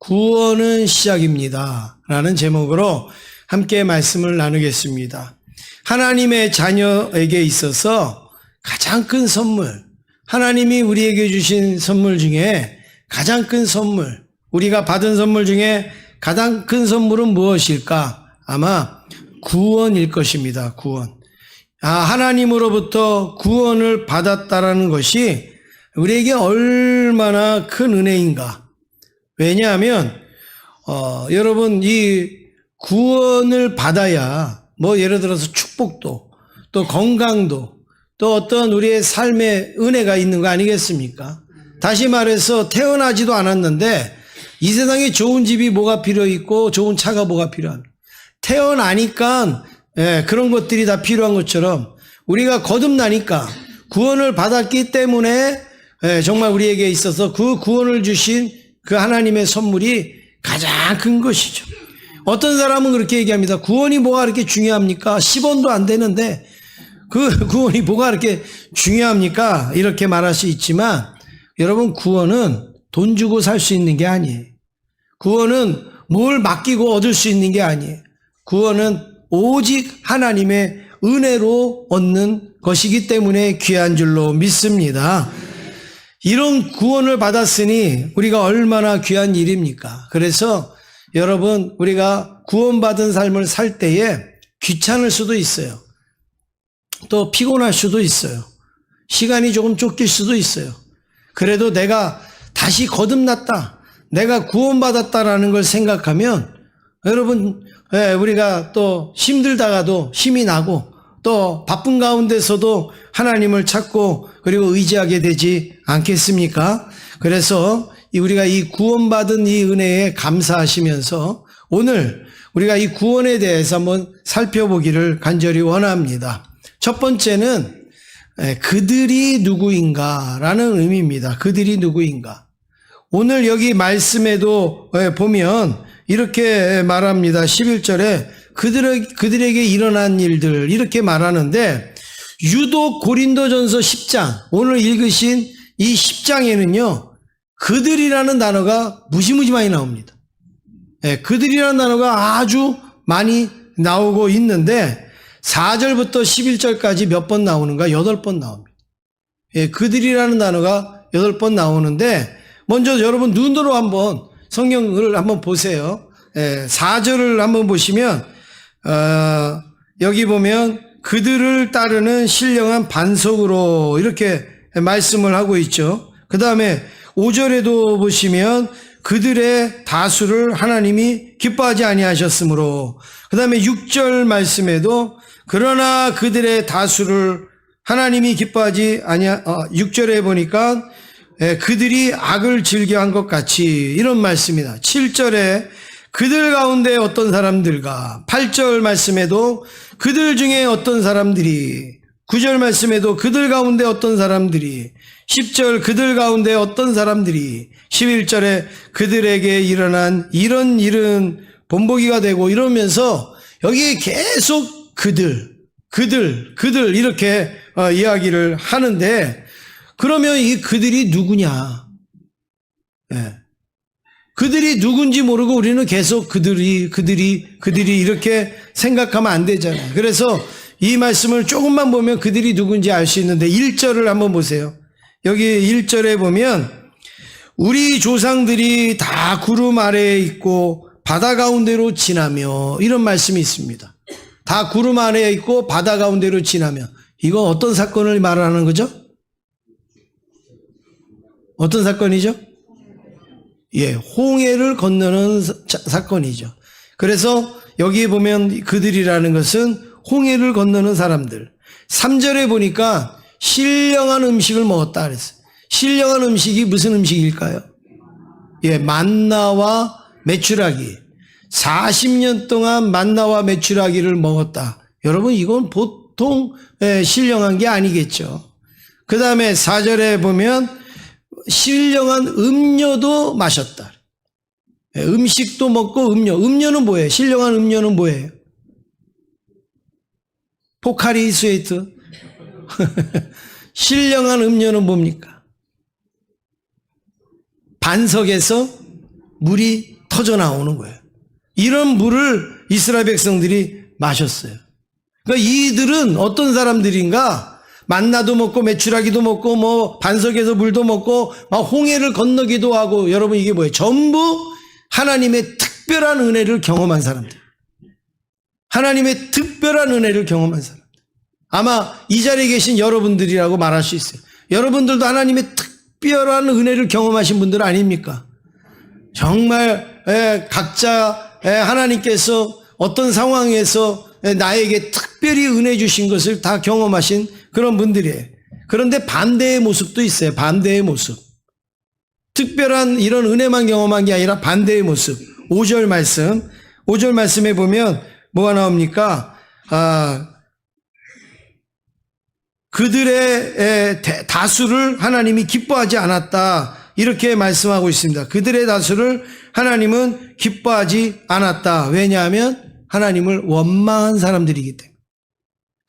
구원은 시작입니다. 라는 제목으로 함께 말씀을 나누겠습니다. 하나님의 자녀에게 있어서 가장 큰 선물, 하나님이 우리에게 주신 선물 중에 가장 큰 선물, 우리가 받은 선물 중에 가장 큰 선물은 무엇일까? 아마 구원일 것입니다. 구원. 하나님으로부터 구원을 받았다라는 것이 우리에게 얼마나 큰 은혜인가. 왜냐하면 여러분, 이 구원을 받아야 예를 들어서 축복도, 또 건강도, 또 어떤 우리의 삶의 은혜가 있는 거 아니겠습니까? 다시 말해서 태어나지도 않았는데 이 세상에 좋은 집이 뭐가 필요 있고 좋은 차가 뭐가 필요합니까? 태어나니까 그런 것들이 다 필요한 것처럼 우리가 거듭나니까 구원을 받았기 때문에 정말 우리에게 있어서 그 구원을 주신 그 하나님의 선물이 가장 큰 것이죠. 어떤 사람은 그렇게 얘기합니다. 구원이 뭐가 그렇게 중요합니까? 10원도 안 되는데 그 구원이 뭐가 그렇게 중요합니까? 이렇게 말할 수 있지만 여러분, 구원은 돈 주고 살 수 있는 게 아니에요. 구원은 뭘 맡기고 얻을 수 있는 게 아니에요. 구원은 오직 하나님의 은혜로 얻는 것이기 때문에 귀한 줄로 믿습니다. 이런 구원을 받았으니 우리가 얼마나 귀한 일입니까? 그래서 여러분, 우리가 구원받은 삶을 살 때에 귀찮을 수도 있어요. 또 피곤할 수도 있어요. 시간이 조금 쫓길 수도 있어요. 그래도 내가 다시 거듭났다, 내가 구원받았다라는 걸 생각하면 여러분, 우리가 또 힘들다가도 힘이 나고 또 바쁜 가운데서도 하나님을 찾고 그리고 의지하게 되지 않겠습니까? 그래서 우리가 이 구원받은 이 은혜에 감사하시면서 오늘 우리가 이 구원에 대해서 한번 살펴보기를 간절히 원합니다. 첫 번째는 그들이 누구인가라는 의미입니다. 그들이 누구인가. 오늘 여기 말씀에도 보면 이렇게 말합니다. 11절에 그들에게 일어난 일들 이렇게 말하는데, 유독 고린도전서 10장, 오늘 읽으신 이 10장에는요 그들이라는 단어가 무지무지 많이 나옵니다. 그들이라는 단어가 아주 많이 나오고 있는데 4절부터 11절까지 몇 번 나오는가? 8번 나옵니다. 그들이라는 단어가 8번 나오는데, 먼저 여러분 눈으로 한번 성경을 한번 보세요. 4절을 한번 보시면 여기 보면 그들을 따르는 신령한 반석으로 이렇게 말씀을 하고 있죠. 그 다음에 5절에도 보시면 그들의 다수를 하나님이 기뻐하지 아니하셨으므로, 그 다음에 6절 말씀에도 그러나 그들의 다수를 하나님이 기뻐하지 아니하, 6절에 보니까 그들이 악을 즐겨한 것 같이 이런 말씀이다. 7절에 그들 가운데 어떤 사람들과, 8절 말씀에도 그들 중에 어떤 사람들이, 9절 말씀에도 그들 가운데 어떤 사람들이, 10절 그들 가운데 어떤 사람들이, 11절에 그들에게 일어난 이런 일은 본보기가 되고, 이러면서 여기에 계속 그들 이렇게 이야기를 하는데, 그러면 이 그들이 누구냐? 그들이 누군지 모르고 우리는 계속 그들이 이렇게 생각하면 안 되잖아요. 그래서 이 말씀을 조금만 보면 그들이 누군지 알 수 있는데, 1절을 한번 보세요. 여기 1절에 보면 우리 조상들이 다 구름 아래에 있고 바다 가운데로 지나며, 이런 말씀이 있습니다. 다 구름 아래에 있고 바다 가운데로 지나며, 이거 어떤 사건을 말하는 거죠? 어떤 사건이죠? 홍해를 건너는 사건이죠. 그래서 여기 보면 그들이라는 것은 홍해를 건너는 사람들. 3절에 보니까 신령한 음식을 먹었다 그랬어요. 신령한 음식이 무슨 음식일까요? 만나와 메추라기. 40년 동안 만나와 메추라기를 먹었다. 여러분, 이건 보통 신령한 게 아니겠죠. 그 다음에 4절에 보면 신령한 음료도 마셨다. 음식도 먹고 음료는 뭐예요? 신령한 음료는 뭐예요? 포카리 스웨이트. 신령한 음료는 뭡니까? 반석에서 물이 터져 나오는 거예요. 이런 물을 이스라엘 백성들이 마셨어요. 그러니까 이들은 어떤 사람들인가? 만나도 먹고 메추라기도 먹고 뭐 반석에서 물도 먹고 막 홍해를 건너기도 하고, 여러분 이게 뭐예요? 전부 하나님의 특별한 은혜를 경험한 사람들. 하나님의 특별한 은혜를 경험한 사람들. 아마 이 자리에 계신 여러분들이라고 말할 수 있어요. 여러분들도 하나님의 특별한 은혜를 경험하신 분들 아닙니까? 정말 각자 하나님께서 어떤 상황에서 나에게 특별히 은혜 주신 것을 다 경험하신 그런 분들이에요. 그런데 반대의 모습도 있어요. 반대의 모습. 특별한 이런 은혜만 경험한 게 아니라 반대의 모습. 5절 말씀. 5절 말씀에 보면 뭐가 나옵니까? 그들의 다수를 하나님이 기뻐하지 않았다. 이렇게 말씀하고 있습니다. 그들의 다수를 하나님은 기뻐하지 않았다. 왜냐하면 하나님을 원망한 사람들이기 때문에.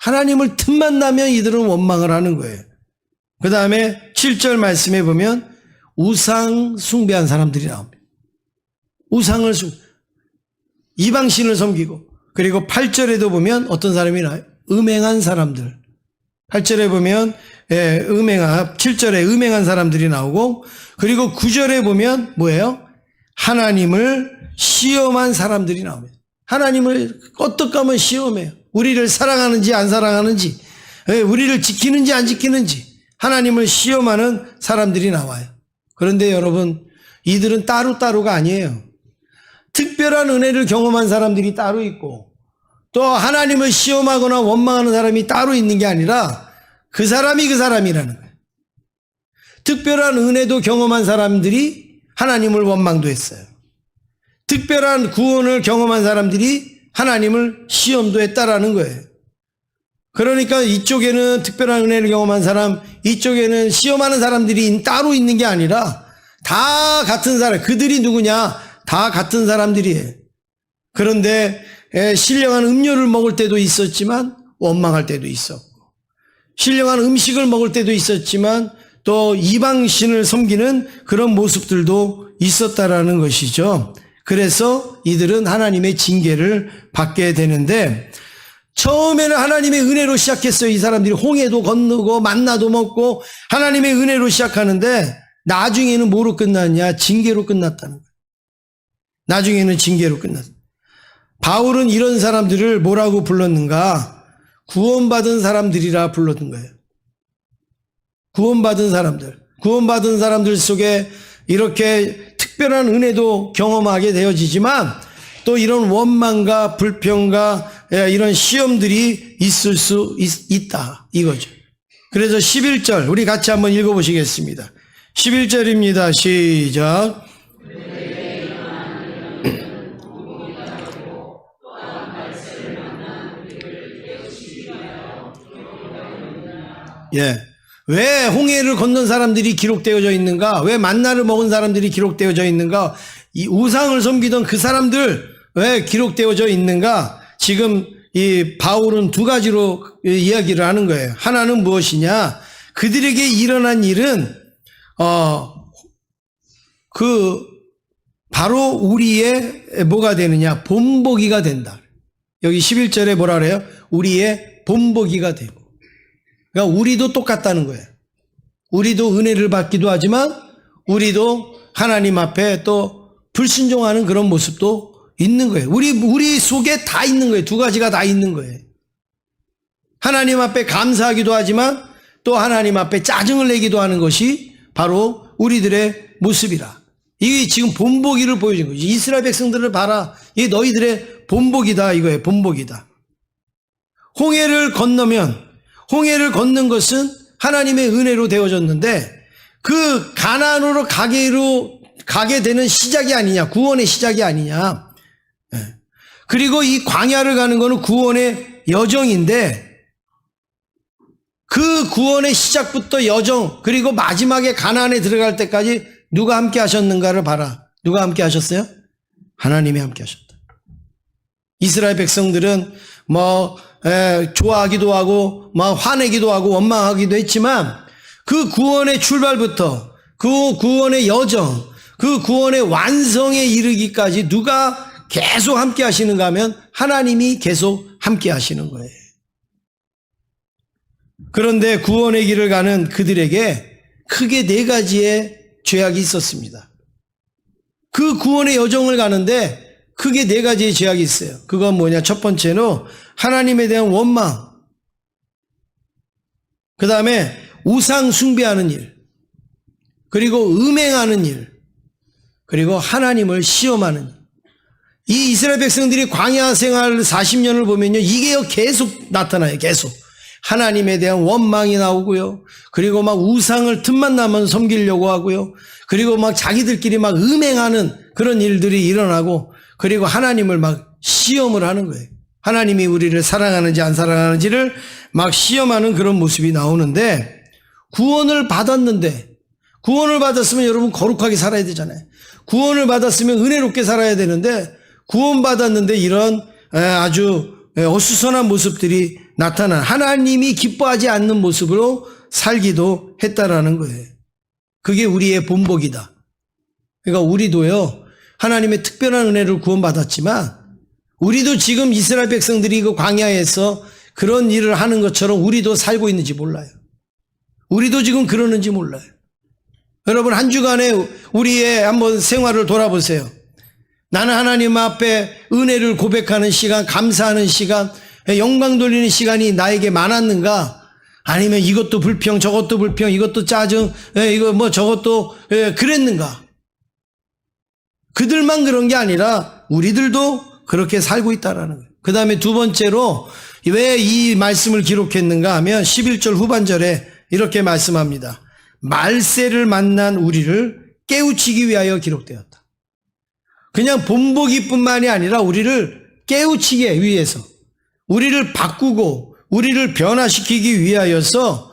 하나님을 틈만 나면 이들은 원망을 하는 거예요. 그 다음에 7절 말씀에 보면 우상 숭배한 사람들이 나옵니다. 우상을 이방신을 섬기고, 그리고 8절에도 보면 어떤 사람이 나와요? 음행한 사람들. 8절에 보면 7절에 음행한 사람들이 나오고, 그리고 9절에 보면 뭐예요? 하나님을 시험한 사람들이 나옵니다. 하나님을 어떻게 하면 시험해요? 우리를 사랑하는지 안 사랑하는지, 우리를 지키는지 안 지키는지 하나님을 시험하는 사람들이 나와요. 그런데 여러분, 이들은 따로따로가 아니에요. 특별한 은혜를 경험한 사람들이 따로 있고, 또 하나님을 시험하거나 원망하는 사람이 따로 있는 게 아니라 그 사람이 그 사람이라는 거예요. 특별한 은혜도 경험한 사람들이 하나님을 원망도 했어요. 특별한 구원을 경험한 사람들이 하나님을 시험도 했다라는 거예요. 그러니까 이쪽에는 특별한 은혜를 경험한 사람, 이쪽에는 시험하는 사람들이 따로 있는 게 아니라 다 같은 사람. 그들이 누구냐? 다 같은 사람들이에요. 그런데 신령한 음료를 먹을 때도 있었지만 원망할 때도 있었고, 신령한 음식을 먹을 때도 있었지만 또 이방신을 섬기는 그런 모습들도 있었다라는 것이죠. 그래서 이들은 하나님의 징계를 받게 되는데, 처음에는 하나님의 은혜로 시작했어요. 이 사람들이 홍해도 건너고 만나도 먹고 하나님의 은혜로 시작하는데, 나중에는 뭐로 끝났냐? 징계로 끝났다는 거예요. 나중에는 징계로 끝났어요. 바울은 이런 사람들을 뭐라고 불렀는가? 구원받은 사람들이라 불렀던 거예요. 구원받은 사람들. 구원받은 사람들 속에 이렇게 특별한 은혜도 경험하게 되어지지만 또 이런 원망과 불평과 이런 시험들이 있을 수 있다. 이거죠. 그래서 11절 우리 같이 한번 읽어보시겠습니다. 11절입니다. 시작. 예. 왜 홍해를 건넌 사람들이 기록되어져 있는가? 왜 만나를 먹은 사람들이 기록되어져 있는가? 이 우상을 섬기던 그 사람들 왜 기록되어져 있는가? 지금 이 바울은 두 가지로 이야기를 하는 거예요. 하나는 무엇이냐? 그들에게 일어난 일은 바로 우리의 뭐가 되느냐? 본보기가 된다. 여기 11절에 뭐라 그래요? 우리의 본보기가 되고. 그러니까 우리도 똑같다는 거예요. 우리도 은혜를 받기도 하지만 우리도 하나님 앞에 또 불순종하는 그런 모습도 있는 거예요. 우리 속에 다 있는 거예요. 두 가지가 다 있는 거예요. 하나님 앞에 감사하기도 하지만 또 하나님 앞에 짜증을 내기도 하는 것이 바로 우리들의 모습이라. 이게 지금 본보기를 보여준 거지. 이스라엘 백성들을 봐라. 이게 너희들의 본보기다 이거예요. 본보기다. 홍해를 건넌 것은 하나님의 은혜로 되어졌는데 그 가나안으로 가게 되는 시작이 아니냐. 구원의 시작이 아니냐. 그리고 이 광야를 가는 것은 구원의 여정인데 그 구원의 시작부터 여정 그리고 마지막에 가나안에 들어갈 때까지 누가 함께 하셨는가를 봐라. 누가 함께 하셨어요? 하나님이 함께 하셨다. 이스라엘 백성들은 좋아하기도 하고 화내기도 하고 원망하기도 했지만 그 구원의 출발부터 그 구원의 여정 그 구원의 완성에 이르기까지 누가 계속 함께 하시는가 하면 하나님이 계속 함께 하시는 거예요. 그런데 구원의 길을 가는 그들에게 크게 4가지의 죄악이 있었습니다. 그 구원의 여정을 가는데 크게 4가지의 죄악이 있어요. 그건 뭐냐? 첫 번째는 하나님에 대한 원망, 그 다음에 우상 숭배하는 일, 그리고 음행하는 일, 그리고 하나님을 시험하는 일. 이 이스라엘 백성들이 광야 생활 40년을 보면요, 이게 계속 나타나요. 계속 하나님에 대한 원망이 나오고요, 그리고 막 우상을 틈만 나면 섬기려고 하고요, 그리고 막 자기들끼리 막 음행하는 그런 일들이 일어나고, 그리고 하나님을 막 시험을 하는 거예요. 하나님이 우리를 사랑하는지 안 사랑하는지를 막 시험하는 그런 모습이 나오는데, 구원을 받았는데, 구원을 받았으면 여러분 거룩하게 살아야 되잖아요. 구원을 받았으면 은혜롭게 살아야 되는데, 구원받았는데 이런 아주 어수선한 모습들이 나타난, 하나님이 기뻐하지 않는 모습으로 살기도 했다라는 거예요. 그게 우리의 본복이다. 그러니까 우리도요, 하나님의 특별한 은혜를 구원받았지만 우리도 지금 이스라엘 백성들이 그 광야에서 그런 일을 하는 것처럼 우리도 살고 있는지 몰라요. 우리도 지금 그러는지 몰라요. 여러분, 한 주간에 우리의 한번 생활을 돌아보세요. 나는 하나님 앞에 은혜를 고백하는 시간, 감사하는 시간, 영광 돌리는 시간이 나에게 많았는가? 아니면 이것도 불평, 저것도 불평, 이것도 짜증, 이거 뭐 저것도 그랬는가? 그들만 그런 게 아니라 우리들도 그렇게 살고 있다라는 거예요. 그 다음에 두 번째로 왜 이 말씀을 기록했는가 하면 11절 후반절에 이렇게 말씀합니다. 말세를 만난 우리를 깨우치기 위하여 기록되었다. 그냥 본보기뿐만이 아니라 우리를 깨우치기 위해서, 우리를 바꾸고 우리를 변화시키기 위하여서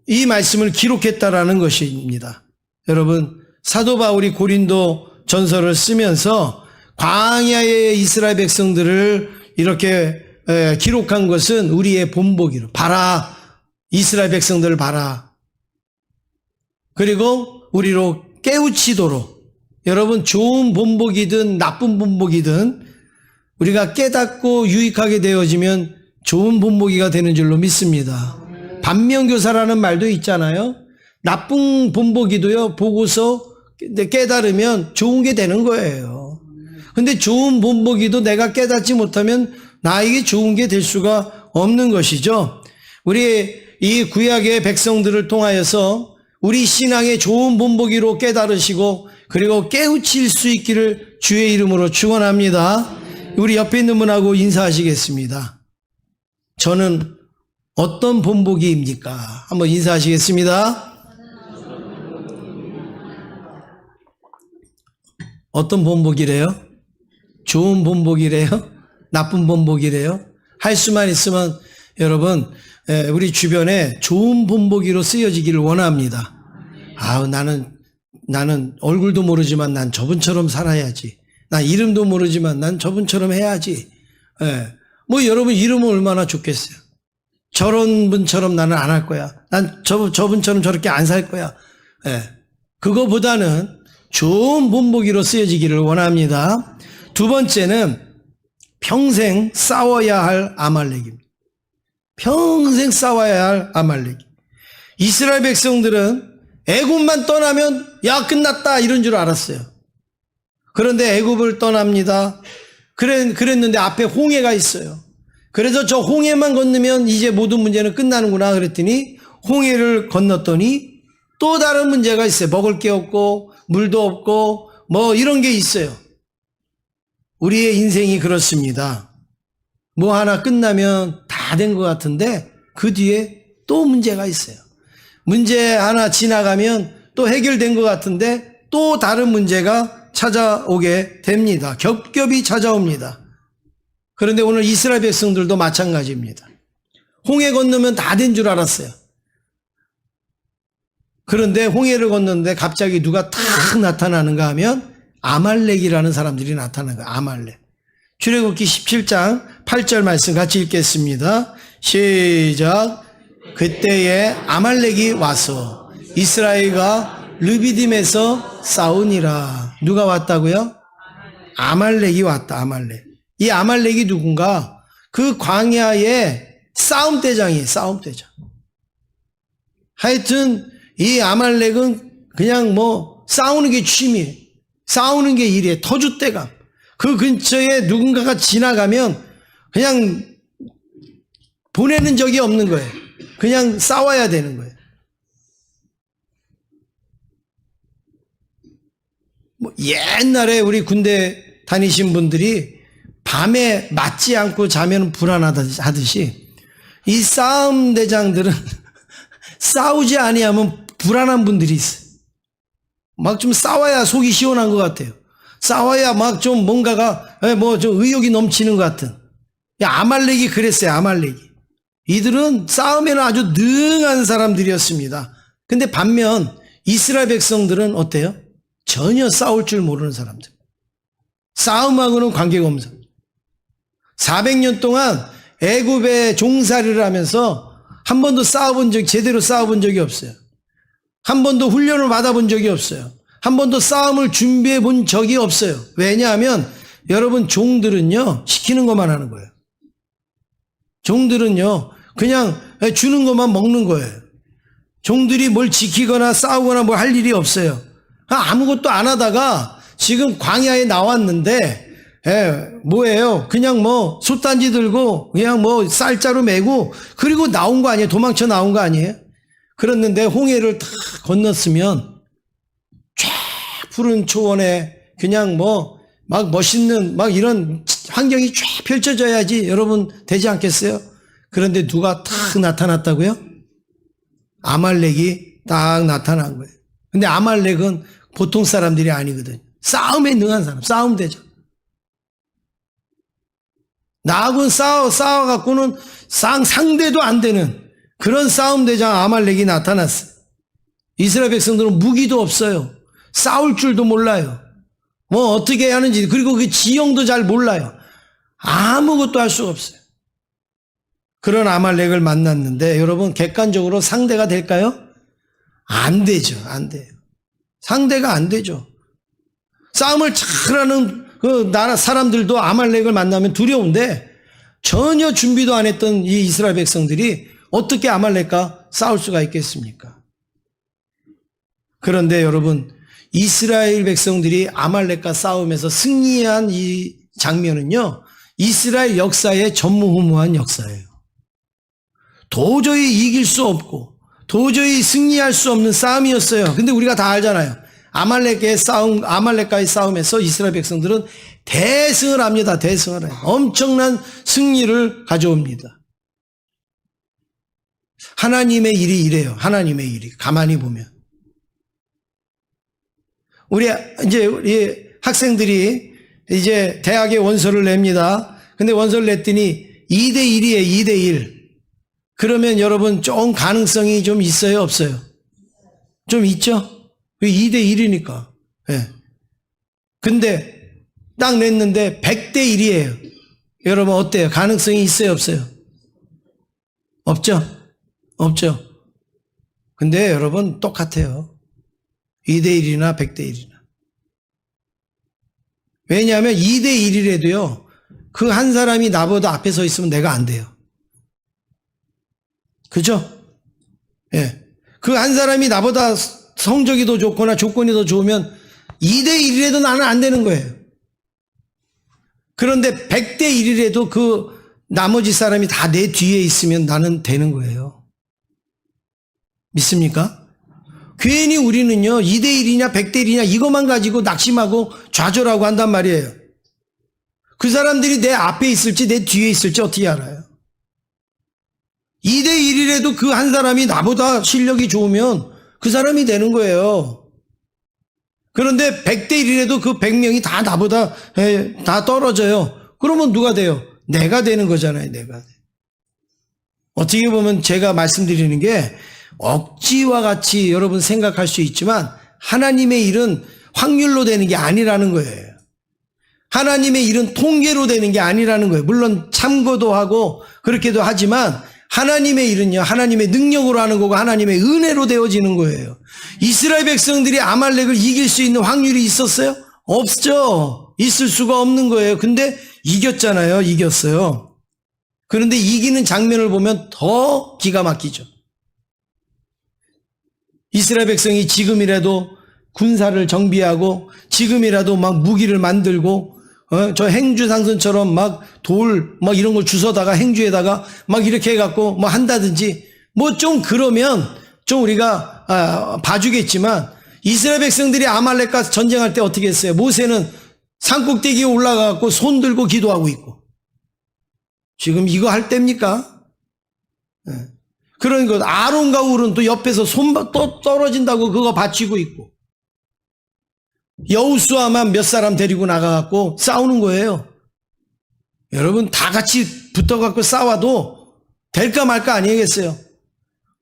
이 말씀을 기록했다라는 것입니다. 여러분, 사도 바울이 고린도 전서를 쓰면서 광야의 이스라엘 백성들을 이렇게 기록한 것은 우리의 본보기로, 봐라, 이스라엘 백성들을 봐라. 그리고 우리로 깨우치도록, 여러분, 좋은 본보기든 나쁜 본보기든 우리가 깨닫고 유익하게 되어지면 좋은 본보기가 되는 줄로 믿습니다. 반면교사라는 말도 있잖아요. 나쁜 본보기도요, 보고서 깨달으면 좋은 게 되는 거예요. 근데 좋은 본보기도 내가 깨닫지 못하면 나에게 좋은 게 될 수가 없는 것이죠. 우리 이 구약의 백성들을 통하여서 우리 신앙의 좋은 본보기로 깨달으시고 그리고 깨우칠 수 있기를 주의 이름으로 축원합니다. 우리 옆에 있는 분하고 인사하시겠습니다. 저는 어떤 본보기입니까? 한번 인사하시겠습니다. 어떤 본보기래요? 좋은 본보기래요? 나쁜 본보기래요? 할 수만 있으면 여러분, 우리 주변에 좋은 본보기로 쓰여지기를 원합니다. 나는 얼굴도 모르지만 난 저분처럼 살아야지. 난 이름도 모르지만 난 저분처럼 해야지. 뭐 여러분 이름은 얼마나 좋겠어요. 저런 분처럼 나는 안 할 거야. 난 저분처럼 저렇게 안 살 거야. 그거보다는 좋은 본보기로 쓰여지기를 원합니다. 두 번째는 평생 싸워야 할 아말렉입니다. 평생 싸워야 할 아말렉. 이스라엘 백성들은 애굽만 떠나면 야 끝났다 이런 줄 알았어요. 그런데 애굽을 떠납니다. 그랬는데 앞에 홍해가 있어요. 그래서 저 홍해만 건너면 이제 모든 문제는 끝나는구나 그랬더니 홍해를 건넜더니 또 다른 문제가 있어요. 먹을 게 없고 물도 없고 뭐 이런 게 있어요. 우리의 인생이 그렇습니다. 뭐 하나 끝나면 다 된 것 같은데 그 뒤에 또 문제가 있어요. 문제 하나 지나가면 또 해결된 것 같은데 또 다른 문제가 찾아오게 됩니다. 겹겹이 찾아옵니다. 그런데 오늘 이스라엘 백성들도 마찬가지입니다. 홍해 건너면 다 된 줄 알았어요. 그런데 홍해를 건너는데 갑자기 누가 탁 나타나는가 하면 아말렉이라는 사람들이 나타나는 거예요. 아말렉. 출애굽기 17장 8절 말씀 같이 읽겠습니다. 시작. 그때에 아말렉이 와서 이스라엘과 르비딤에서 싸우니라. 누가 왔다고요? 아말렉이 왔다. 아말렉. 이 아말렉이 누군가? 그 광야의 싸움대장이에요. 싸움대장. 하여튼 이 아말렉은 그냥 뭐 싸우는 게 취미예요. 싸우는 게 일이에요. 터줏대감. 그 근처에 누군가가 지나가면 그냥 보내는 적이 없는 거예요. 그냥 싸워야 되는 거예요. 뭐 옛날에 우리 군대 다니신 분들이 밤에 맞지 않고 자면 불안하듯이 이 싸움 대장들은 싸우지 아니하면 불안한 분들이 있어요. 막 좀 싸워야 속이 시원한 것 같아요. 싸워야 막 좀 뭔가가 뭐 좀 의욕이 넘치는 것 같은. 아말렉이 그랬어요. 아말렉이. 이들은 싸움에는 아주 능한 사람들이었습니다. 근데 반면 이스라엘 백성들은 어때요? 전혀 싸울 줄 모르는 사람들. 싸움하고는 관계가 없는 사람. 400년 동안 애굽에 종살이를 하면서 한 번도 제대로 싸워본 적이 없어요. 한 번도 훈련을 받아본 적이 없어요. 한 번도 싸움을 준비해 본 적이 없어요. 왜냐하면 여러분 종들은요 시키는 것만 하는 거예요. 종들은요 그냥 주는 것만 먹는 거예요. 종들이 뭘 지키거나 싸우거나 뭐 할 일이 없어요. 아무것도 안 하다가 지금 광야에 나왔는데 뭐예요? 그냥 뭐 솥단지 들고 그냥 뭐 쌀자루 메고 그리고 나온 거 아니에요? 도망쳐 나온 거 아니에요? 그랬는데 홍해를 다 건넜으면 쫙 푸른 초원에 그냥 뭐 막 멋있는 막 이런 환경이 쫙 펼쳐져야지 여러분 되지 않겠어요? 그런데 누가 탁 나타났다고요? 아말렉이 딱 나타난 거예요. 근데 아말렉은 보통 사람들이 아니거든요. 싸움에 능한 사람, 싸움 대장. 나하고는 싸워갖고는 상대도 안 되는 그런 싸움 대장 아말렉이 나타났어요. 이스라엘 백성들은 무기도 없어요. 싸울 줄도 몰라요. 뭐 어떻게 하는지, 그리고 그 지형도 잘 몰라요. 아무것도 할 수가 없어요. 그런 아말렉을 만났는데 여러분 객관적으로 상대가 될까요? 안 되죠. 안 돼요. 상대가 안 되죠. 싸움을 잘하는 그 나라 사람들도 아말렉을 만나면 두려운데 전혀 준비도 안 했던 이 이스라엘 백성들이 어떻게 아말렉과 싸울 수가 있겠습니까? 그런데 여러분 이스라엘 백성들이 아말렉과 싸우면서 승리한 이 장면은요 이스라엘 역사의 전무후무한 역사예요. 도저히 이길 수 없고 도저히 승리할 수 없는 싸움이었어요. 근데 우리가 다 알잖아요. 아말렉과의 싸움에서 이스라엘 백성들은 대승을 합니다. 대승을 해요. 엄청난 승리를 가져옵니다. 하나님의 일이 이래요. 하나님의 일이. 가만히 보면. 우리 학생들이 이제 대학에 원서를 냅니다. 근데 원서를 냈더니 2대1이에요. 2대1. 그러면 여러분 좀 가능성이 좀 있어요? 없어요? 좀 있죠? 2대1이니까. 예. 근데 딱 냈는데 100대1이에요. 여러분 어때요? 가능성이 있어요? 없어요? 없죠? 없죠? 근데 여러분 똑같아요. 2대1이나 100대1이나. 왜냐하면 2대1이라도요. 그 한 사람이 나보다 앞에 서 있으면 내가 안 돼요. 그죠? 예. 그 한 사람이 나보다 성적이 더 좋거나 조건이 더 좋으면 2대1이라도 나는 안 되는 거예요. 그런데 100대1이라도 그 나머지 사람이 다 내 뒤에 있으면 나는 되는 거예요. 믿습니까? 괜히 우리는요 2대1이냐 100대1이냐 이것만 가지고 낙심하고 좌절하고 한단 말이에요. 그 사람들이 내 앞에 있을지 내 뒤에 있을지 어떻게 알아요? 2대1이라도 그 한 사람이 나보다 실력이 좋으면 그 사람이 되는 거예요. 그런데 100대1이라도 그 100명이 다 나보다 다 떨어져요. 그러면 누가 돼요? 내가 되는 거잖아요. 내가. 어떻게 보면 제가 말씀드리는 게 억지와 같이 여러분 생각할 수 있지만 하나님의 일은 확률로 되는 게 아니라는 거예요. 하나님의 일은 통계로 되는 게 아니라는 거예요. 물론 참고도 하고 그렇게도 하지만 하나님의 일은요, 하나님의 능력으로 하는 거고 하나님의 은혜로 되어지는 거예요. 이스라엘 백성들이 아말렉을 이길 수 있는 확률이 있었어요? 없죠. 있을 수가 없는 거예요. 근데 이겼잖아요. 이겼어요. 그런데 이기는 장면을 보면 더 기가 막히죠. 이스라엘 백성이 지금이라도 군사를 정비하고 지금이라도 막 무기를 만들고 저 행주상선처럼 막 돌 막 이런 걸 주워다가 행주에다가 막 이렇게 해갖고 뭐 한다든지 뭐 좀 그러면 좀 우리가 봐주겠지만 이스라엘 백성들이 아말렉과 전쟁할 때 어떻게 했어요? 모세는 산꼭대기에 올라가갖고 손 들고 기도하고 있고 지금 이거 할 때입니까? 그런 것 아론과 울은 또 옆에서 손 또 떨어진다고 그거 받치고 있고 여호수아만 몇 사람 데리고 나가갖고 싸우는 거예요. 여러분 다 같이 붙어갖고 싸워도 될까 말까 아니겠어요?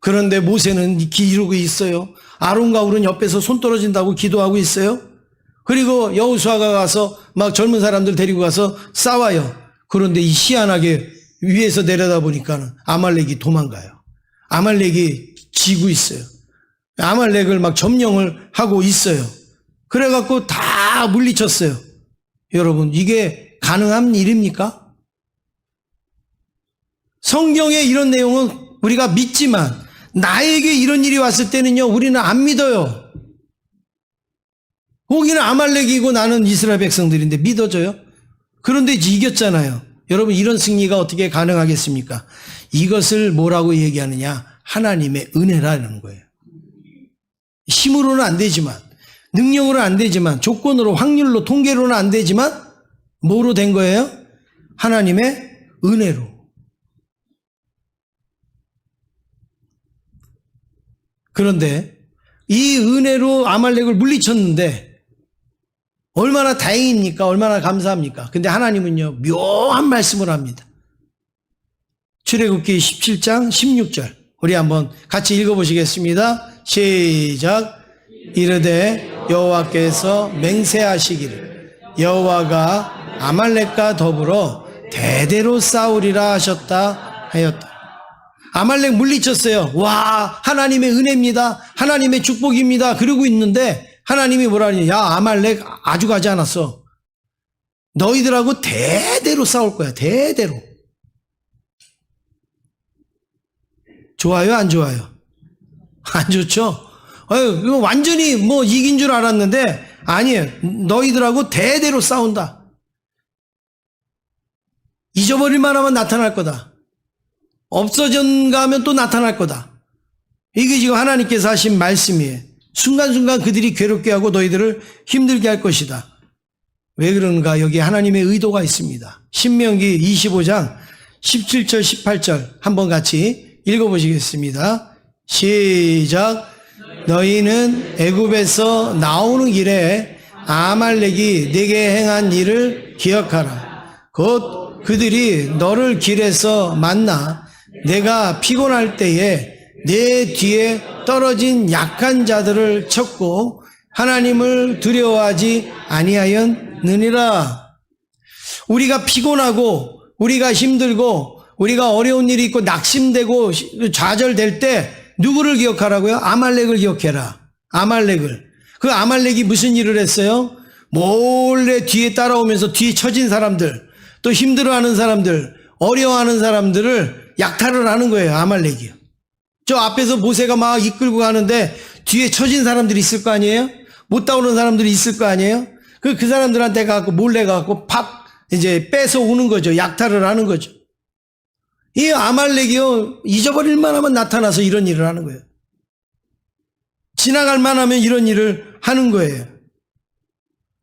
그런데 모세는 기르고 있어요. 아론과 울은 옆에서 손 떨어진다고 기도하고 있어요. 그리고 여호수아가 가서 막 젊은 사람들 데리고 가서 싸워요. 그런데 이 희한하게 위에서 내려다보니까 아말렉이 도망가요. 아말렉이 지고 있어요. 아말렉을 막 점령을 하고 있어요. 그래갖고 다 물리쳤어요. 여러분 이게 가능한 일입니까? 성경에 이런 내용은 우리가 믿지만 나에게 이런 일이 왔을 때는요 우리는 안 믿어요. 거기는 아말렉이고 나는 이스라엘 백성들인데 믿어져요? 그런데 이겼잖아요. 여러분 이런 승리가 어떻게 가능하겠습니까? 이것을 뭐라고 얘기하느냐? 하나님의 은혜라는 거예요. 힘으로는 안 되지만 능력으로는 안 되지만 조건으로 확률로 통계로는 안 되지만 뭐로 된 거예요? 하나님의 은혜로. 그런데 이 은혜로 아말렉을 물리쳤는데 얼마나 다행입니까? 얼마나 감사합니까? 근데 하나님은요 묘한 말씀을 합니다. 출애굽기 17장 16절 우리 한번 같이 읽어보시겠습니다. 시작. 이르되 여호와께서 맹세하시기를 여호와가 아말렉과 더불어 대대로 싸우리라 하셨다 하였다. 아말렉 물리쳤어요. 와 하나님의 은혜입니다. 하나님의 축복입니다. 그러고 있는데 하나님이 뭐라니? 야 아말렉 아주 가지 않았어. 너희들하고 대대로 싸울 거야. 대대로. 좋아요 안 좋아요? 안 좋죠? 이거 완전히 뭐 이긴 줄 알았는데 아니에요. 너희들하고 대대로 싸운다. 잊어버릴만 하면 나타날 거다. 없어진가 하면 또 나타날 거다. 이게 지금 하나님께서 하신 말씀이에요. 순간순간 그들이 괴롭게 하고 너희들을 힘들게 할 것이다. 왜 그런가? 여기 하나님의 의도가 있습니다. 신명기 25장 17절 18절 한번 같이 읽어보시겠습니다. 시작. 너희는 애굽에서 나오는 길에 아말렉이 네게 행한 일을 기억하라. 곧 그들이 너를 길에서 만나 내가 피곤할 때에 내 뒤에 떨어진 약한 자들을 쳤고 하나님을 두려워하지 아니하였느니라. 우리가 피곤하고 우리가 힘들고 우리가 어려운 일이 있고 낙심되고 좌절될 때 누구를 기억하라고요? 아말렉을 기억해라. 아말렉을. 그 아말렉이 무슨 일을 했어요? 몰래 뒤에 따라오면서 뒤에 처진 사람들, 또 힘들어하는 사람들, 어려워하는 사람들을 약탈을 하는 거예요. 아말렉이요. 저 앞에서 모세가 막 이끌고 가는데 뒤에 처진 사람들이 있을 거 아니에요? 못 따오는 사람들이 있을 거 아니에요? 그 사람들한테 가고 몰래 가고 팍 이제 뺏어 오는 거죠. 약탈을 하는 거죠. 이 아말렉이요 잊어버릴 만하면 나타나서 이런 일을 하는 거예요. 지나갈 만하면 이런 일을 하는 거예요.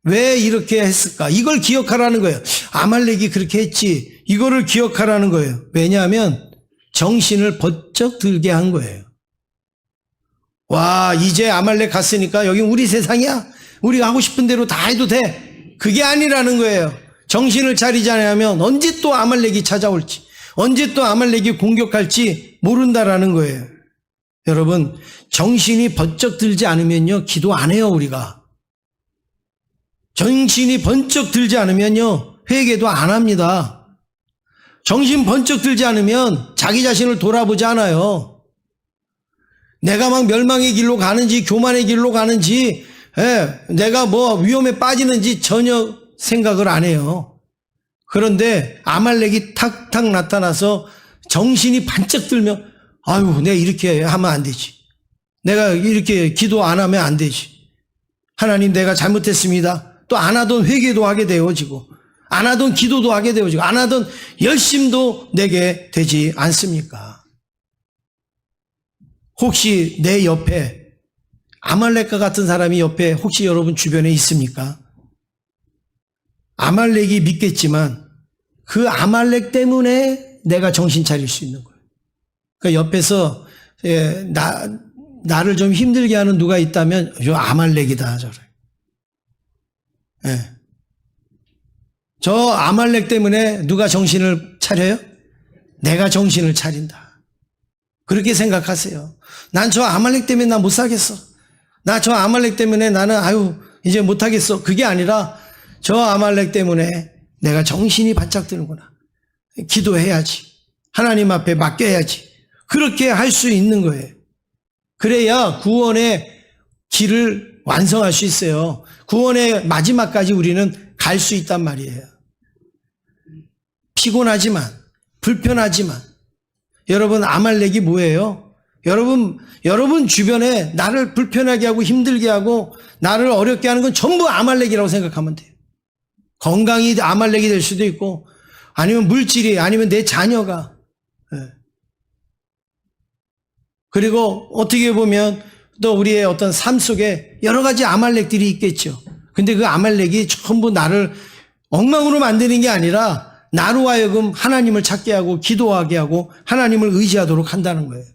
왜 이렇게 했을까? 이걸 기억하라는 거예요. 아말렉이 그렇게 했지. 이거를 기억하라는 거예요. 왜냐하면 정신을 번쩍 들게 한 거예요. 와 이제 아말렉 갔으니까 여기 우리 세상이야. 우리가 하고 싶은 대로 다 해도 돼. 그게 아니라는 거예요. 정신을 차리지 않으면 언제 또 아말렉이 찾아올지 언제 또 아말렉이 공격할지 모른다라는 거예요. 여러분 정신이 번쩍 들지 않으면요 기도 안 해요. 우리가 정신이 번쩍 들지 않으면요 회개도 안 합니다. 정신 번쩍 들지 않으면 자기 자신을 돌아보지 않아요. 내가 막 멸망의 길로 가는지 교만의 길로 가는지 내가 뭐 위험에 빠지는지 전혀 생각을 안 해요. 그런데 아말렉이 탁탁 나타나서 정신이 반짝 들면 아유 내가 이렇게 하면 안 되지. 내가 이렇게 기도 안 하면 안 되지. 하나님 내가 잘못했습니다. 또 안 하던 회개도 하게 되어지고 안 하던 기도도 하게 되어지고 안 하던 열심도 내게 되지 않습니까? 혹시 내 옆에 아말렉과 같은 사람이 옆에 혹시 여러분 주변에 있습니까? 아말렉이 믿겠지만 그 아말렉 때문에 내가 정신 차릴 수 있는 거예요. 그러니까 옆에서 나를 좀 힘들게 하는 누가 있다면 저 아말렉이다 저래. 저 아말렉 때문에 누가 정신을 차려요? 내가 정신을 차린다. 그렇게 생각하세요. 난 저 아말렉 때문에 나 못 살겠어. 나 저 아말렉 때문에 나는 이제 못 하겠어. 그게 아니라 저 아말렉 때문에 내가 정신이 바짝 드는구나. 기도해야지. 하나님 앞에 맡겨야지. 그렇게 할 수 있는 거예요. 그래야 구원의 길을 완성할 수 있어요. 구원의 마지막까지 우리는 갈 수 있단 말이에요. 피곤하지만 불편하지만 여러분 아말렉이 뭐예요? 여러분 주변에 나를 불편하게 하고 힘들게 하고 나를 어렵게 하는 건 전부 아말렉이라고 생각하면 돼요. 건강이 아말렉이 될 수도 있고 아니면 물질이 아니면 내 자녀가 그리고 어떻게 보면 또 우리의 어떤 삶 속에 여러 가지 아말렉들이 있겠죠. 근데 그 아말렉이 전부 나를 엉망으로 만드는 게 아니라 나로 하여금 하나님을 찾게 하고 기도하게 하고 하나님을 의지하도록 한다는 거예요.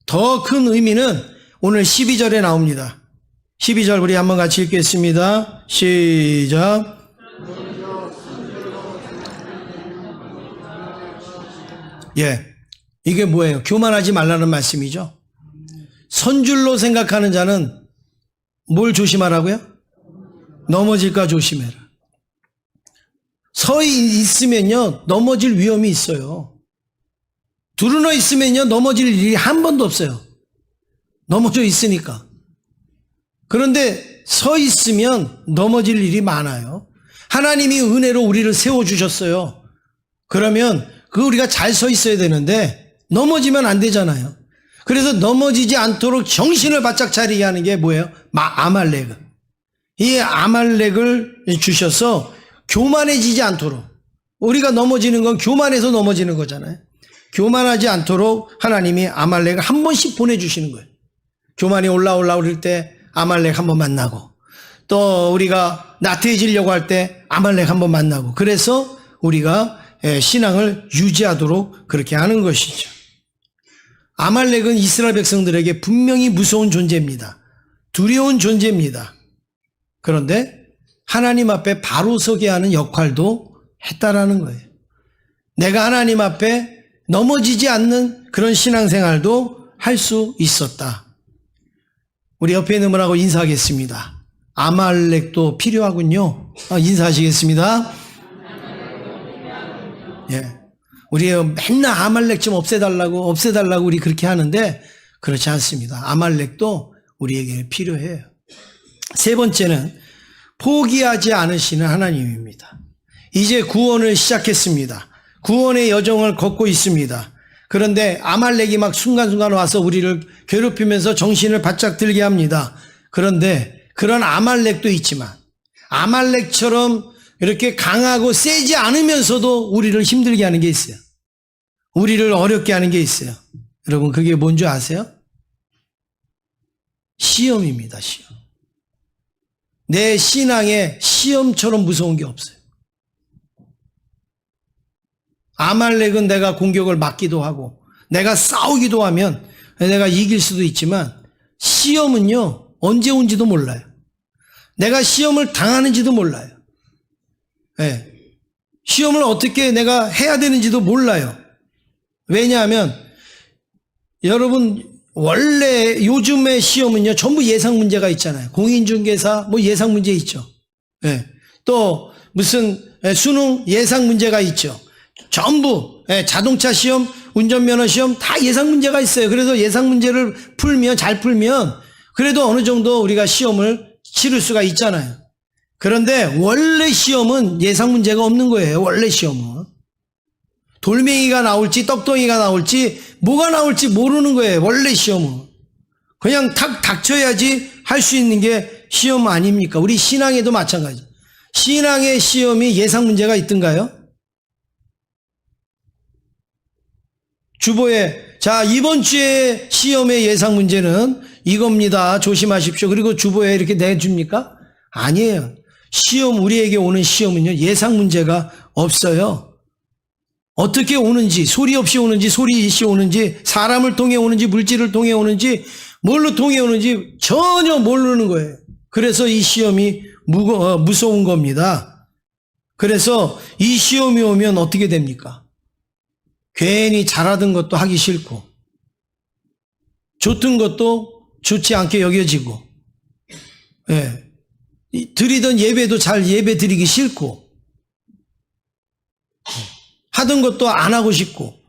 더 큰 의미는 오늘 12절에 나옵니다. 12절 우리 한번 같이 읽겠습니다. 시작. 이게 뭐예요? 교만하지 말라는 말씀이죠. 선줄로 생각하는 자는 뭘 조심하라고요? 넘어질까 조심해라. 서 있으면요 넘어질 위험이 있어요. 두루너 있으면요 넘어질 일이 한 번도 없어요. 넘어져 있으니까. 그런데 서 있으면 넘어질 일이 많아요. 하나님이 은혜로 우리를 세워주셨어요. 그러면 우리가 잘 서 있어야 되는데 넘어지면 안 되잖아요. 그래서 넘어지지 않도록 정신을 바짝 차리게 하는 게 뭐예요? 아말렉. 이 아말렉을 주셔서 교만해지지 않도록, 우리가 넘어지는 건 교만해서 넘어지는 거잖아요. 교만하지 않도록 하나님이 아말렉을 한 번씩 보내주시는 거예요. 교만이 올라올 때 아말렉 한번 만나고, 또 우리가 나태해지려고 할 때 아말렉 한번 만나고, 그래서 우리가 신앙을 유지하도록 그렇게 하는 것이죠. 아말렉은 이스라엘 백성들에게 분명히 무서운 존재입니다. 두려운 존재입니다. 그런데 하나님 앞에 바로 서게 하는 역할도 했다라는 거예요. 내가 하나님 앞에 넘어지지 않는 그런 신앙생활도 할 수 있었다. 우리 옆에 있는 분하고 인사하겠습니다. 아말렉도 필요하군요. 인사하시겠습니다. 우리 맨날 아말렉 좀 없애달라고 우리 그렇게 하는데 그렇지 않습니다. 아말렉도 우리에게 필요해요. 세 번째는 포기하지 않으시는 하나님입니다. 이제 구원을 시작했습니다. 구원의 여정을 걷고 있습니다. 그런데 아말렉이 막 순간순간 와서 우리를 괴롭히면서 정신을 바짝 들게 합니다. 그런데 그런 아말렉도 있지만 아말렉처럼 이렇게 강하고 세지 않으면서도 우리를 힘들게 하는 게 있어요. 우리를 어렵게 하는 게 있어요. 여러분 그게 뭔지 아세요? 시험입니다. 시험. 내 신앙에 시험처럼 무서운 게 없어요. 아말렉은 내가 공격을 막기도 하고 내가 싸우기도 하면 내가 이길 수도 있지만 시험은요 언제 온지도 몰라요. 내가 시험을 당하는지도 몰라요. 시험을 어떻게 내가 해야 되는지도 몰라요. 왜냐하면 여러분 원래 요즘의 시험은요 전부 예상 문제가 있잖아요. 공인중개사 예상 문제 있죠. 또 무슨 수능 예상 문제가 있죠. 전부 자동차 시험 운전면허 시험 다 예상 문제가 있어요. 그래서 예상 문제를 잘 풀면 그래도 어느 정도 우리가 시험을 치를 수가 있잖아요. 그런데 원래 시험은 예상 문제가 없는 거예요. 원래 시험은. 돌멩이가 나올지 떡덩이가 나올지 뭐가 나올지 모르는 거예요. 원래 시험은. 그냥 탁 닥쳐야지 할 수 있는 게 시험 아닙니까? 우리 신앙에도 마찬가지. 신앙의 시험이 예상 문제가 있던가요? 주보에 자 이번 주에 시험의 예상 문제는 이겁니다. 조심하십시오. 그리고 주보에 이렇게 내줍니까? 아니에요. 시험 우리에게 오는 시험은요 예상 문제가 없어요. 어떻게 오는지 소리 없이 오는지 소리 없이 오는지 사람을 통해 오는지 물질을 통해 오는지 뭘로 통해 오는지 전혀 모르는 거예요. 그래서 이 시험이 무서운 겁니다. 그래서 이 시험이 오면 어떻게 됩니까? 괜히 잘하던 것도 하기 싫고 좋던 것도 좋지 않게 여겨지고 예. 드리던 예배도 잘 예배 드리기 싫고 하던 것도 안 하고 싶고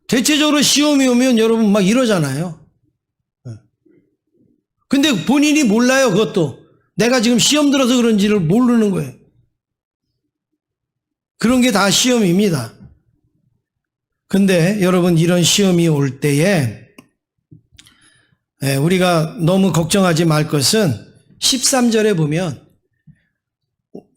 대체적으로 시험이 오면 여러분 막 이러잖아요. 근데 본인이 몰라요. 그것도 내가 지금 시험 들어서 그런지를 모르는 거예요. 그런 게 다 시험입니다. 근데 여러분 이런 시험이 올 때에 우리가 너무 걱정하지 말 것은 13절에 보면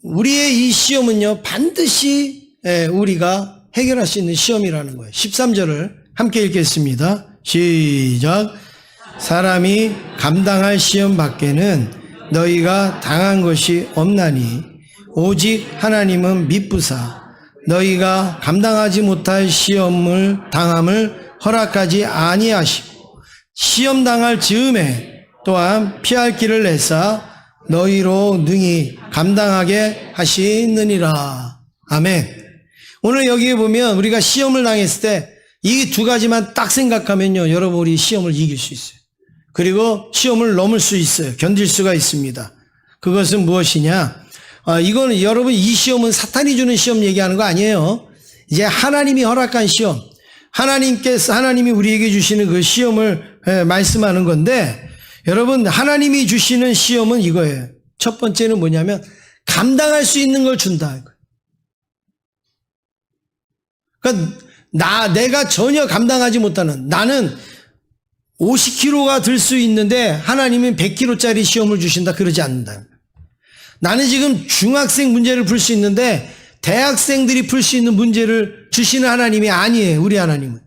우리의 이 시험은요 반드시 우리가 해결할 수 있는 시험이라는 거예요. 13절을 함께 읽겠습니다. 시작. 사람이 감당할 시험 밖에는 너희가 당한 것이 없나니 오직 하나님은 미쁘사 너희가 감당하지 못할 시험을 당함을 허락하지 아니하시고 시험 당할 즈음에 또한 피할 길을 내사 너희로 능히 감당하게 하시느니라. 아멘. 오늘 여기에 보면 우리가 시험을 당했을 때 이 두 가지만 딱 생각하면요 여러분 우리 시험을 이길 수 있어요. 그리고 시험을 넘을 수 있어요. 견딜 수가 있습니다. 그것은 무엇이냐? 이거는 여러분 이 시험은 사탄이 주는 시험 얘기하는 거 아니에요. 이제 하나님이 허락한 시험, 하나님이 우리에게 주시는 그 시험을 말씀하는 건데 여러분 하나님이 주시는 시험은 이거예요. 첫 번째는 뭐냐면 감당할 수 있는 걸 준다. 그러니까 내가 전혀 감당하지 못하는 나는 50kg가 들 수 있는데 하나님은 100kg짜리 시험을 주신다 그러지 않는다. 나는 지금 중학생 문제를 풀 수 있는데 대학생들이 풀 수 있는 문제를 주시는 하나님이 아니에요. 우리 하나님은.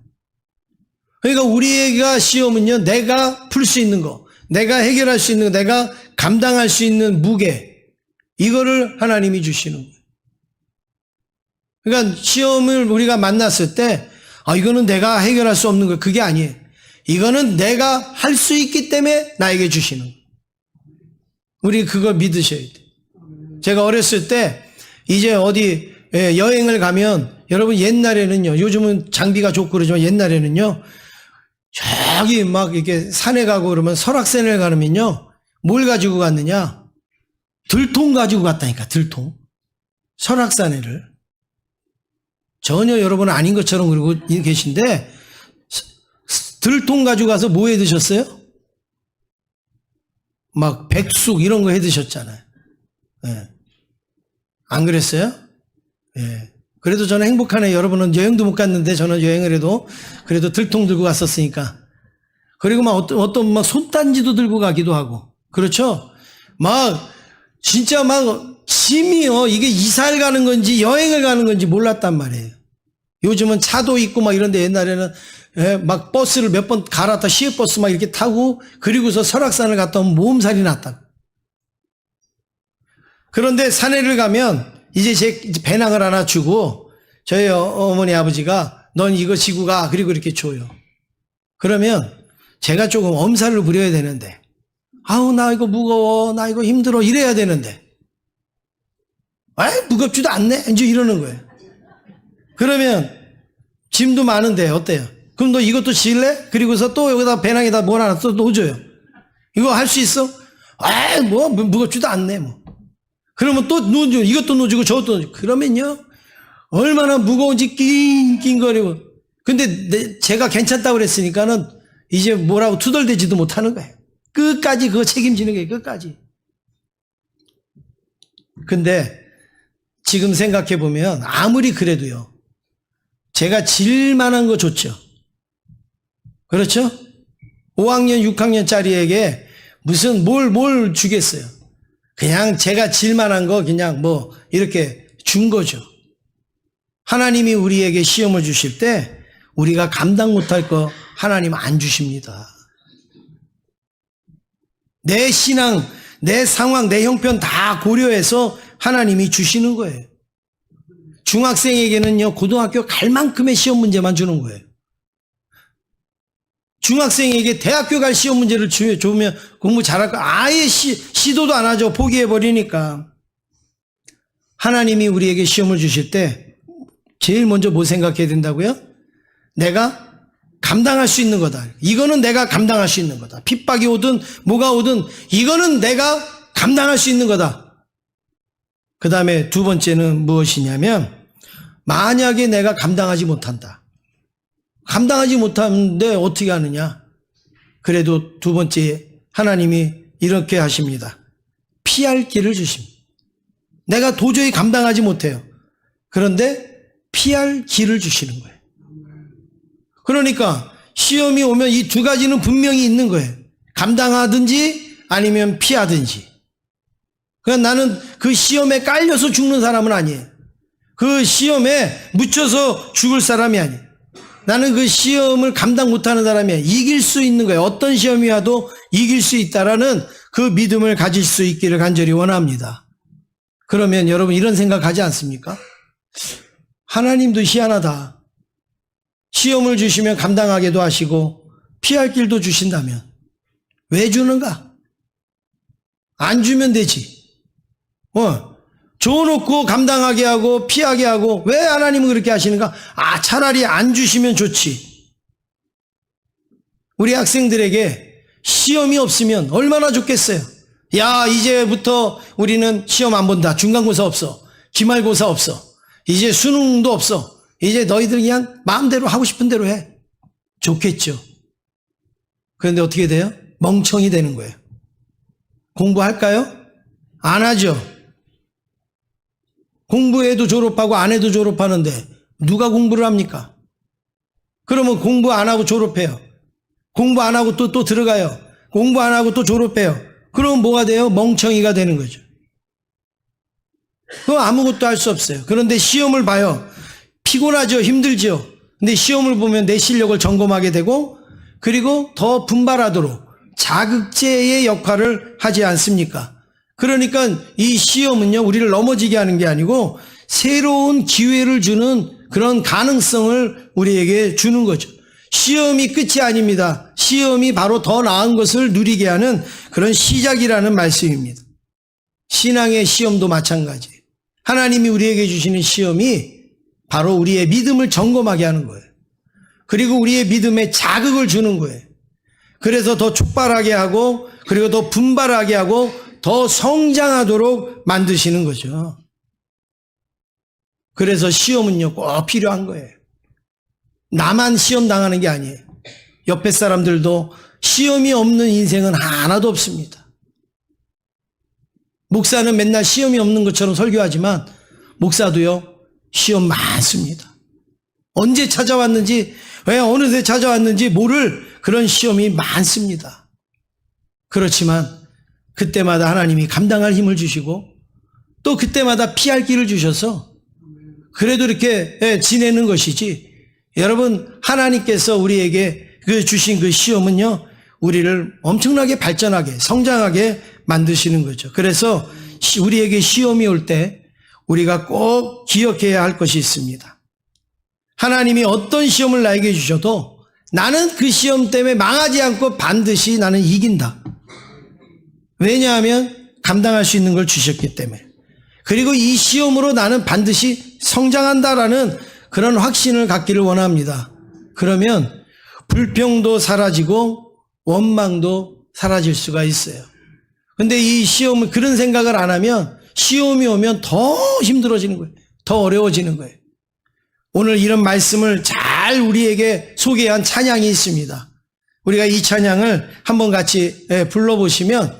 그러니까 우리가 시험은요 내가 풀 수 있는 거, 내가 해결할 수 있는 거, 내가 감당할 수 있는 무게 이거를 하나님이 주시는 거예요. 그러니까 시험을 우리가 만났을 때 이거는 내가 해결할 수 없는 거 그게 아니에요. 이거는 내가 할 수 있기 때문에 나에게 주시는 거예요. 우리 그거 믿으셔야 돼요. 제가 어렸을 때 이제 어디 여행을 가면 여러분 옛날에는요 요즘은 장비가 좋고 그러지만 옛날에는요 저기 막 이렇게 산에 가고 그러면 설악산에 가면요 뭘 가지고 갔느냐 들통 가지고 갔다니까. 들통 설악산에를 전혀 여러분 아닌 것처럼 그러고 계신데 들통 가지고 가서 뭐 해 드셨어요? 막 백숙 이런 거 해 드셨잖아요. 예. 안 그랬어요? 예. 그래도 저는 행복하네. 여러분은 여행도 못 갔는데 저는 여행을 해도 그래도 들통 들고 갔었으니까. 그리고 막 어떤 막 손단지도 들고 가기도 하고. 그렇죠? 막 진짜 막 짐이요. 이게 이사를 가는 건지 여행을 가는 건지 몰랐단 말이에요. 요즘은 차도 있고 막 이런데 옛날에는 막 버스를 몇 번 갈았다 시외버스 막 이렇게 타고 그리고서 설악산을 갔다 오면 몸살이 났다. 그런데 산에를 가면 이제 제 배낭을 하나 주고 저희 어머니 아버지가 넌 이거 지고 가 그리고 이렇게 줘요. 그러면 제가 조금 엄살을 부려야 되는데 아우 나 이거 무거워 나 이거 힘들어 이래야 되는데 무겁지도 않네 이제 이러는 거예요. 그러면 짐도 많은데 어때요? 그럼 너 이것도 질래? 그리고서 또 여기다 배낭에다 뭘 하나 또 넣어줘요. 이거 할 수 있어? 뭐 무겁지도 않네 뭐. 그러면 또 넣어줘. 이것도 넣어주고 저것도 넣어주고. 그러면요 얼마나 무거운지 낑낑거리고 근데 제가 괜찮다고 그랬으니까는 이제 뭐라고 투덜대지도 못하는 거예요. 끝까지 그거 책임지는 거예요. 끝까지. 근데 지금 생각해 보면 아무리 그래도요. 제가 질만한 거 좋죠. 그렇죠? 5학년, 6학년짜리에게 무슨 뭘 주겠어요. 그냥 제가 질만한 거 그냥 뭐 이렇게 준 거죠. 하나님이 우리에게 시험을 주실 때 우리가 감당 못할 거 하나님 안 주십니다. 내 신앙, 내 상황, 내 형편 다 고려해서 하나님이 주시는 거예요. 중학생에게는요, 고등학교 갈 만큼의 시험 문제만 주는 거예요. 중학생에게 대학교 갈 시험 문제를 주면 공부 잘할까? 아예 시도도 안 하죠. 포기해버리니까. 하나님이 우리에게 시험을 주실 때 제일 먼저 뭐 생각해야 된다고요? 내가 감당할 수 있는 거다. 이거는 내가 감당할 수 있는 거다. 핍박이 오든 뭐가 오든 이거는 내가 감당할 수 있는 거다. 그 다음에 두 번째는 무엇이냐면 만약에 내가 감당하지 못한다. 감당하지 못하는데 어떻게 하느냐? 그래도 두 번째 하나님이 이렇게 하십니다. 피할 길을 주십니다. 내가 도저히 감당하지 못해요. 그런데 피할 길을 주시는 거예요. 그러니까 시험이 오면 이 두 가지는 분명히 있는 거예요. 감당하든지 아니면 피하든지. 그러니까 나는 그 시험에 깔려서 죽는 사람은 아니에요. 그 시험에 묻혀서 죽을 사람이 아니에요. 나는 그 시험을 감당 못하는 사람이에요. 이길 수 있는 거예요. 어떤 시험이 와도 이길 수 있다라는 그 믿음을 가질 수 있기를 간절히 원합니다. 그러면 여러분 이런 생각하지 않습니까? 하나님도 희한하다. 시험을 주시면 감당하게도 하시고 피할 길도 주신다면 왜 주는가? 안 주면 되지. 줘놓고 감당하게 하고 피하게 하고 왜 하나님은 그렇게 하시는가? 차라리 안 주시면 좋지. 우리 학생들에게 시험이 없으면 얼마나 좋겠어요. 야, 이제부터 우리는 시험 안 본다. 중간고사 없어. 기말고사 없어. 이제 수능도 없어. 이제 너희들 그냥 마음대로 하고 싶은 대로 해. 좋겠죠. 그런데 어떻게 돼요? 멍청이 되는 거예요. 공부할까요? 안 하죠. 공부해도 졸업하고 안 해도 졸업하는데 누가 공부를 합니까? 그러면 공부 안 하고 졸업해요. 공부 안 하고 또 들어가요. 공부 안 하고 또 졸업해요. 그러면 뭐가 돼요? 멍청이가 되는 거죠. 그거 아무것도 할 수 없어요. 그런데 시험을 봐요. 피곤하죠. 힘들죠. 근데 시험을 보면 내 실력을 점검하게 되고 그리고 더 분발하도록 자극제의 역할을 하지 않습니까? 그러니까 이 시험은요, 우리를 넘어지게 하는 게 아니고 새로운 기회를 주는 그런 가능성을 우리에게 주는 거죠. 시험이 끝이 아닙니다. 시험이 바로 더 나은 것을 누리게 하는 그런 시작이라는 말씀입니다. 신앙의 시험도 마찬가지예요. 하나님이 우리에게 주시는 시험이 바로 우리의 믿음을 점검하게 하는 거예요. 그리고 우리의 믿음에 자극을 주는 거예요. 그래서 더 촉발하게 하고 그리고 더 분발하게 하고 더 성장하도록 만드시는 거죠. 그래서 시험은요, 꼭 필요한 거예요. 나만 시험 당하는 게 아니에요. 옆에 사람들도 시험이 없는 인생은 하나도 없습니다. 목사는 맨날 시험이 없는 것처럼 설교하지만 목사도요, 시험 많습니다. 언제 찾아왔는지, 왜 어느새 찾아왔는지 모를 그런 시험이 많습니다. 그렇지만 그때마다 하나님이 감당할 힘을 주시고 또 그때마다 피할 길을 주셔서 그래도 이렇게 지내는 것이지. 여러분, 하나님께서 우리에게 주신 그 시험은요, 우리를 엄청나게 발전하게 성장하게 만드시는 거죠. 그래서 우리에게 시험이 올 때 우리가 꼭 기억해야 할 것이 있습니다. 하나님이 어떤 시험을 나에게 주셔도 나는 그 시험 때문에 망하지 않고 반드시 나는 이긴다. 왜냐하면 감당할 수 있는 걸 주셨기 때문에. 그리고 이 시험으로 나는 반드시 성장한다라는 그런 확신을 갖기를 원합니다. 그러면 불평도 사라지고 원망도 사라질 수가 있어요. 근데 이 시험을 그런 생각을 안 하면 시험이 오면 더 힘들어지는 거예요. 더 어려워지는 거예요. 오늘 이런 말씀을 잘 잘 우리에게 소개한 찬양이 있습니다. 우리가 이 찬양을 한번 같이 불러보시면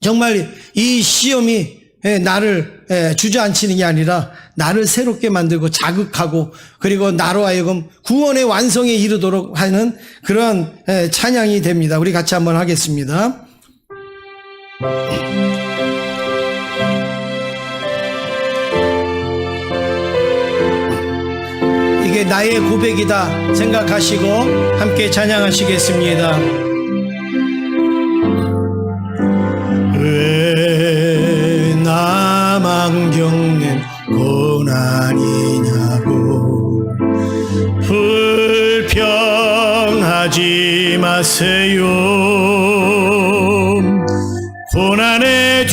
정말 이 시험이 나를 주저앉히는 게 아니라 나를 새롭게 만들고 자극하고 그리고 나로 하여금 구원의 완성에 이르도록 하는 그런 찬양이 됩니다. 우리 같이 한번 하겠습니다. 이게 나의 고백이다 생각하시고 함께 찬양하시겠습니다. 왜 나만 겪는 고난이냐고 불평하지 마세요. 고난의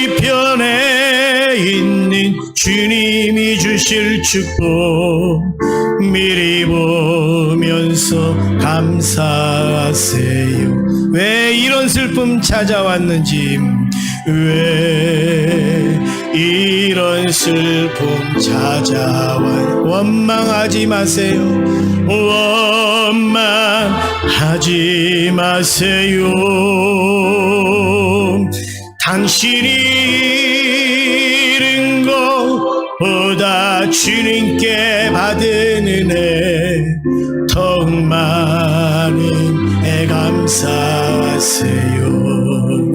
뒤편에 있는 주님이 주실 축복 미리 보면서 감사하세요. 왜 이런 슬픔 찾아왔는지, 왜 이런 슬픔 찾아왔. 원망하지 마세요. 원망하지 마세요. 당신이 잃은 것보다 주님께 받은 은혜 더욱 많은 애 감사하세요.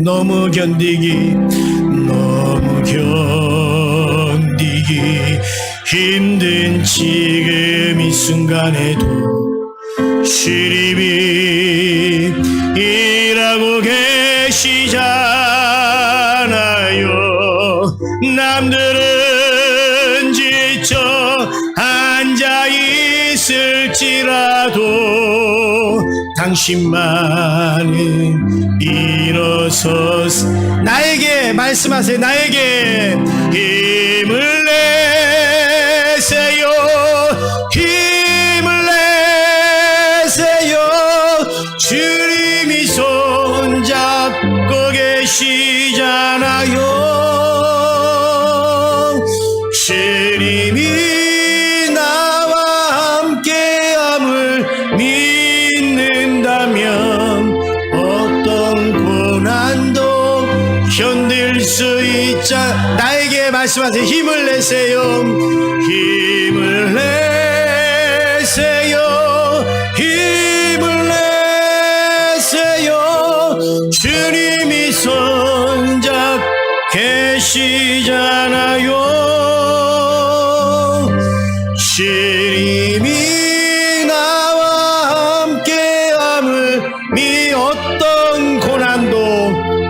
너무 견디기 힘든 지금 이 순간에도 주님이 일하고 계시잖아요. 남들은 지쳐 앉아 있을지라도 당신만은 일어서서 나에게 말씀하세요. 나에게 힘을 내세요. 힘을 내세요. 주님이 손잡고 계시잖아요. 주님이 나와 함께함을 믿는다면 어떤 고난도 견딜 수 있자. 나에게 말씀하세요. 힘을 내세요. 힘을 내세요. 힘을 내세요. 주님이 손잡 계시잖아요. 주님이 나와 함께함을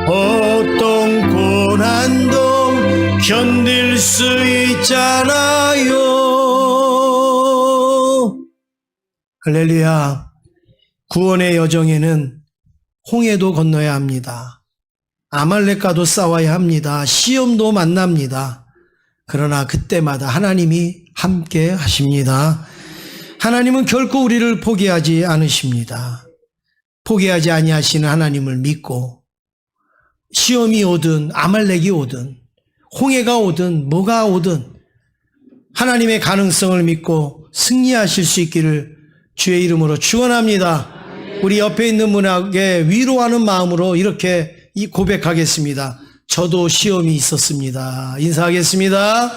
어떤 고난도 견딜 수 있잖아요. 할렐루야. 구원의 여정에는 홍해도 건너야 합니다. 아말렉과도 싸워야 합니다. 시험도 만납니다. 그러나 그때마다 하나님이 함께 하십니다. 하나님은 결코 우리를 포기하지 않으십니다. 포기하지 아니하시는 하나님을 믿고 시험이 오든 아말렉이 오든 홍해가 오든 뭐가 오든 하나님의 가능성을 믿고 승리하실 수 있기를 주의 이름으로 축원합니다. 우리 옆에 있는 분에게 위로하는 마음으로 이렇게 고백하겠습니다. 저도 시험이 있었습니다. 인사하겠습니다.